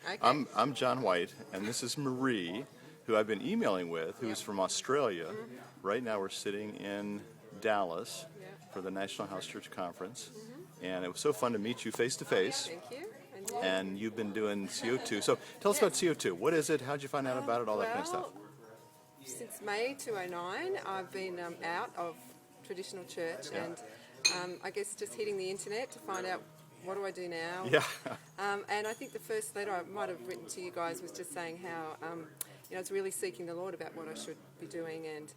Okay. I'm John White, and this is Maree, who I've been emailing with, who's from Australia. Right now we're sitting in Dallas for the National House Church Conference, and it was so fun to meet you face to face. Thank you. And you? And you've been doing CO2. So tell us about CO2. What is it? How'd you find out about it? All that kind of stuff. Since May 2009, I've been out of traditional church and I guess just hitting the internet to find out what do I do now. Yeah. And I think the first letter I might have written to you guys was just saying how I was really seeking the Lord about what I should be doing, and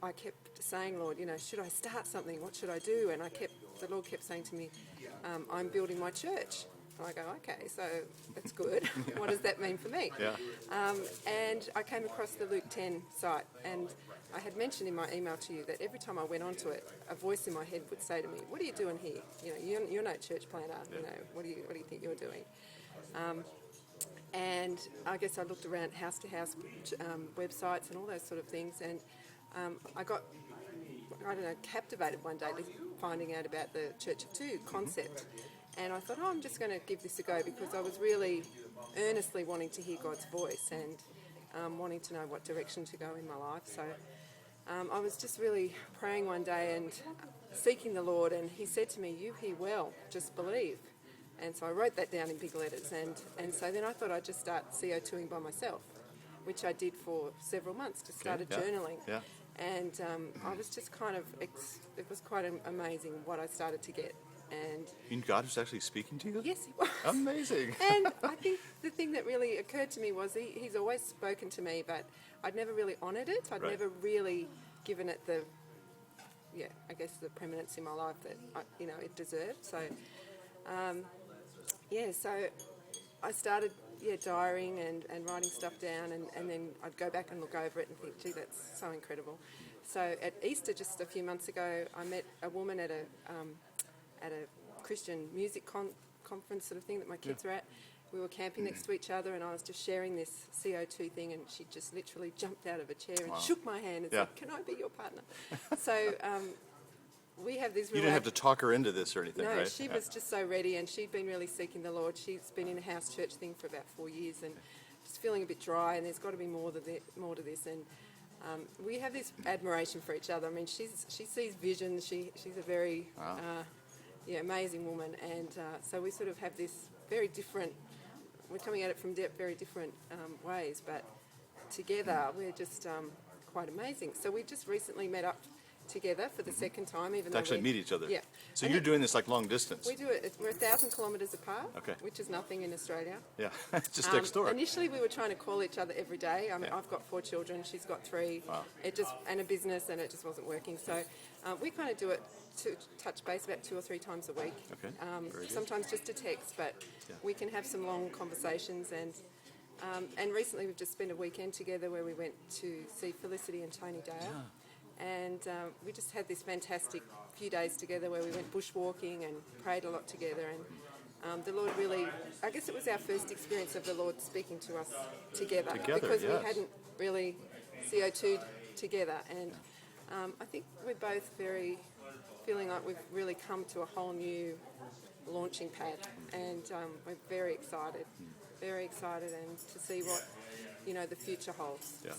I kept saying, Lord, should I start something? What should I do? And the Lord kept saying to me, I'm building my church. And I go, okay, so that's good. What does that mean for me? Yeah. And I came across the Luke 10 site, and I had mentioned in my email to you that every time I went onto it, a voice in my head would say to me, what are you doing here? You're no church planter. What do you think you're doing? And I guess I looked around house to house websites and all those sort of things, and I got, captivated one day finding out about the Church of Two concept. And I thought, I'm just going to give this a go, because I was really earnestly wanting to hear God's voice and wanting to know what direction to go in my life. So I was just really praying one day and seeking the Lord, and he said to me, you hear well, just believe. And so I wrote that down in big letters, and so then I thought I'd just start CO2ing by myself, which I did for several months, just started journaling. Yeah. And I was just it was quite amazing what I started to get. And God was actually speaking to you? Yes, he was. Amazing. And I think the thing that really occurred to me was he's always spoken to me, but I'd never really honoured it. I'd never really given it the preeminence in my life that it deserved. So, so I started diarying and writing stuff down, and then I'd go back and look over it and think, gee, that's so incredible. So at Easter, just a few months ago, I met a woman at a Christian music conference sort of thing that my kids were at. We were camping next to each other, and I was just sharing this CO2 thing, and she just literally jumped out of a chair and shook my hand and said, can I be your partner? So we have this. You didn't have to talk her into this or anything, right? No, she was just so ready, and she'd been really seeking the Lord. She's been in a house church thing for about 4 years and just feeling a bit dry, and there's got to be more to this. And we have this admiration for each other. I mean, she sees visions. She's a very amazing woman, and so we sort of have this very different. We're coming at it from very different ways, but together we're just quite amazing. So we just recently met up together for the second time, even to though actually meet each other. Yeah. So you're doing this like long distance. We do it. We're 1,000 kilometres apart, which is nothing in Australia. Yeah, just next door. Initially, we were trying to call each other every day. I mean, I've got 4 children. She's got 3. Wow. And a business, and it just wasn't working. So we kind of do it to touch base about 2 or 3 times a week. Okay. Very good. Sometimes just a text, but we can have some long conversations. And recently, we've just spent a weekend together where we went to see Felicity and Tony Dale. Yeah. And we just had this fantastic few days together where we went bushwalking and prayed a lot together. And the Lord really, I guess it was our first experience of the Lord speaking to us together because we hadn't really CO2'd together. And I think we're both feeling like we've really come to a whole new launching pad. And we're very excited and to see what, the future holds. Yeah. So